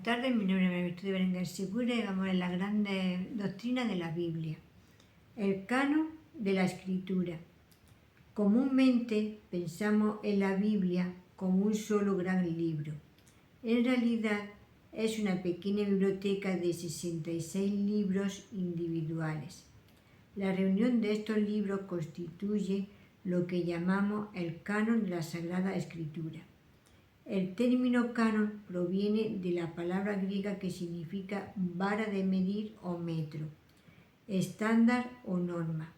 tardes, mi nombre es María Virtud de Berenguer Segura y vamos a ver la grande doctrina de la Biblia. El canon de la Escritura. Comúnmente pensamos en la Biblia como un solo gran libro. En realidad es una pequeña biblioteca de 66 libros individuales. La reunión de estos libros constituye lo que llamamos el canon de la Sagrada Escritura. El término canon proviene de la palabra griega que significa vara de medir o metro, estándar o norma.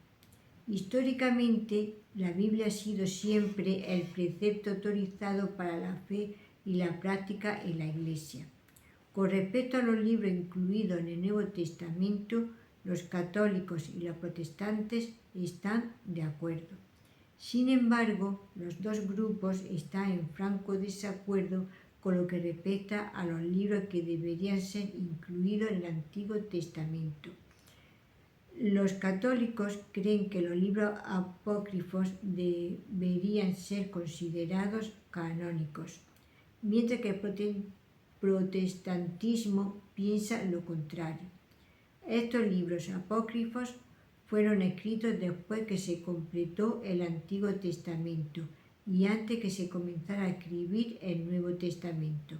Históricamente, la Biblia ha sido siempre el precepto autorizado para la fe y la práctica en la Iglesia. Con respecto a los libros incluidos en el Nuevo Testamento, los católicos y los protestantes están de acuerdo. Sin embargo, los dos grupos están en franco desacuerdo con lo que respecta a los libros que deberían ser incluidos en el Antiguo Testamento. Los católicos creen que los libros apócrifos deberían ser considerados canónicos, mientras que el protestantismo piensa lo contrario. Estos libros apócrifos fueron escritos después que se completó el Antiguo Testamento y antes que se comenzara a escribir el Nuevo Testamento.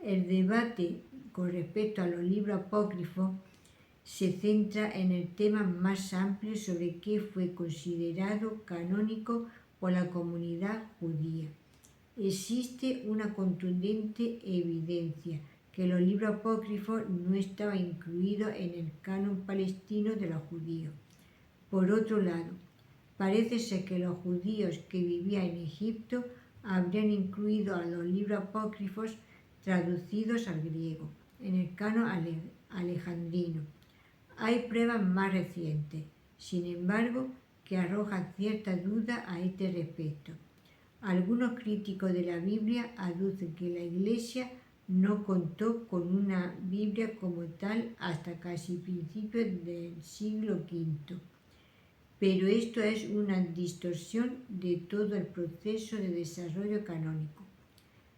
El debate con respecto a los libros apócrifos se centra en el tema más amplio sobre qué fue considerado canónico por la comunidad judía. Existe una contundente evidencia que los libros apócrifos no estaban incluidos en el canon palestino de los judíos. Por otro lado, parece ser que los judíos que vivían en Egipto habrían incluido a los libros apócrifos traducidos al griego en el canon alejandrino. Hay pruebas más recientes, sin embargo, que arrojan cierta duda a este respecto. Algunos críticos de la Biblia aducen que la Iglesia no contó con una Biblia como tal hasta casi principios del siglo V. Pero esto es una distorsión de todo el proceso de desarrollo canónico.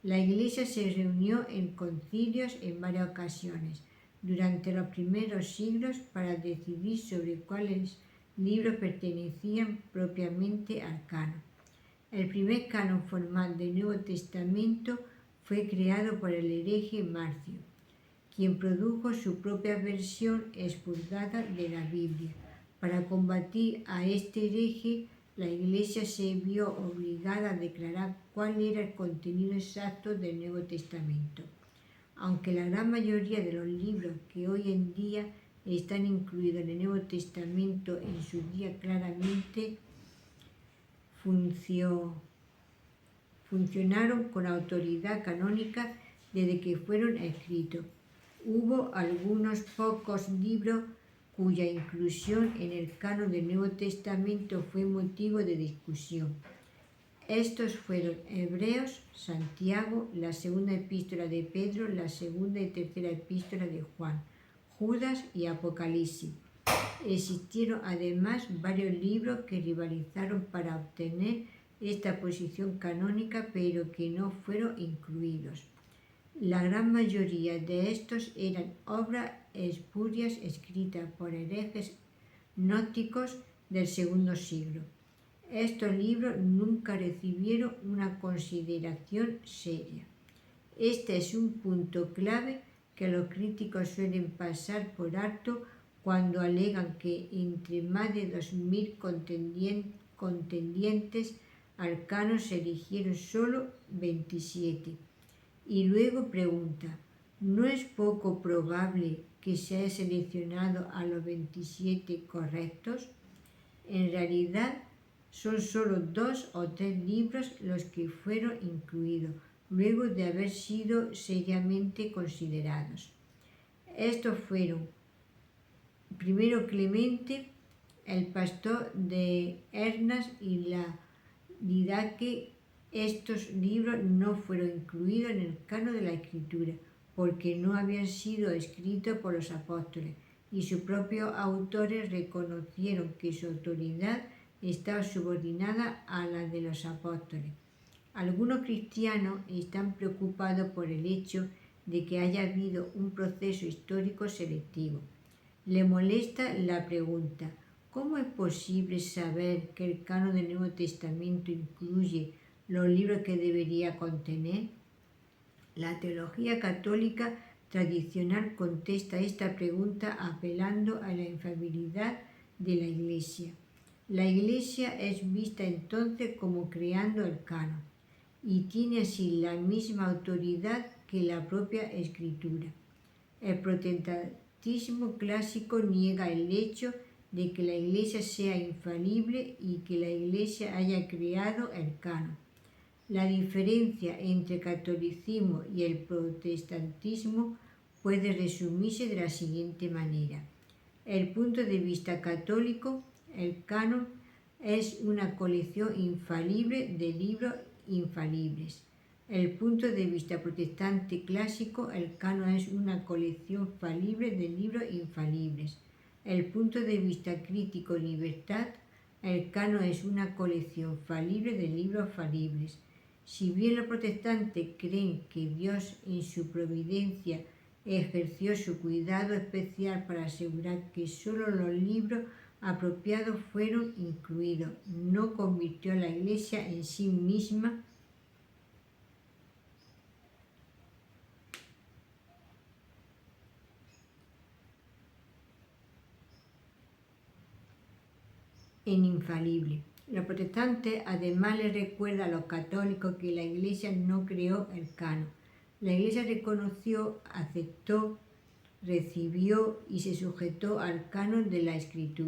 La Iglesia se reunió en concilios en varias ocasiones durante los primeros siglos para decidir sobre cuáles libros pertenecían propiamente al canon. El primer canon formal del Nuevo Testamento fue creado por el hereje Marcio, quien produjo su propia versión expurgada de la Biblia. Para combatir a este hereje, la Iglesia se vio obligada a declarar cuál era el contenido exacto del Nuevo Testamento. Aunque la gran mayoría de los libros que hoy en día están incluidos en el Nuevo Testamento en su día claramente funcionaron con autoridad canónica desde que fueron escritos. Hubo algunos pocos libros cuya inclusión en el canon del Nuevo Testamento fue motivo de discusión. Estos fueron Hebreos, Santiago, la segunda epístola de Pedro, la segunda y tercera epístola de Juan, Judas y Apocalipsis. Existieron además varios libros que rivalizaron para obtener esta posición canónica, pero que no fueron incluidos. La gran mayoría de estos eran obras espurias escritas por herejes gnósticos del segundo siglo. Estos libros nunca recibieron una consideración seria. Este es un punto clave que los críticos suelen pasar por alto cuando alegan que entre más de 2000 contendientes al canon se eligieron solo 27. Y luego pregunta, ¿no es poco probable que se haya seleccionado a los 27 correctos? En realidad, son solo 2 o 3 libros los que fueron incluidos, luego de haber sido seriamente considerados. Estos fueron, primero Clemente, el pastor de Hernas y la Didaque. Estos libros no fueron incluidos en el canon de la Escritura porque no habían sido escritos por los apóstoles y sus propios autores reconocieron que su autoridad estaba subordinada a la de los apóstoles. Algunos cristianos están preocupados por el hecho de que haya habido un proceso histórico selectivo. Le molesta la pregunta: ¿cómo es posible saber que el canon del Nuevo Testamento incluye los libros que debería contener? La teología católica tradicional contesta esta pregunta apelando a la infalibilidad de la Iglesia. La Iglesia es vista entonces como creando el canon y tiene así la misma autoridad que la propia Escritura. El protestantismo clásico niega el hecho de que la Iglesia sea infalible y que la Iglesia haya creado el canon. La diferencia entre el catolicismo y el protestantismo puede resumirse de la siguiente manera. El punto de vista católico, el canon es una colección infalible de libros infalibles. El punto de vista protestante clásico, el canon es una colección falible de libros infalibles. El punto de vista crítico libertad, el canon es una colección falible de libros falibles. Si bien los protestantes creen que Dios en su providencia ejerció su cuidado especial para asegurar que solo los libros apropiados fueron incluidos, no convirtió a la Iglesia en sí misma en infalible. Los protestantes además les recuerdan a los católicos que la Iglesia no creó el canon. La Iglesia reconoció, aceptó, recibió y se sujetó al canon de la Escritura.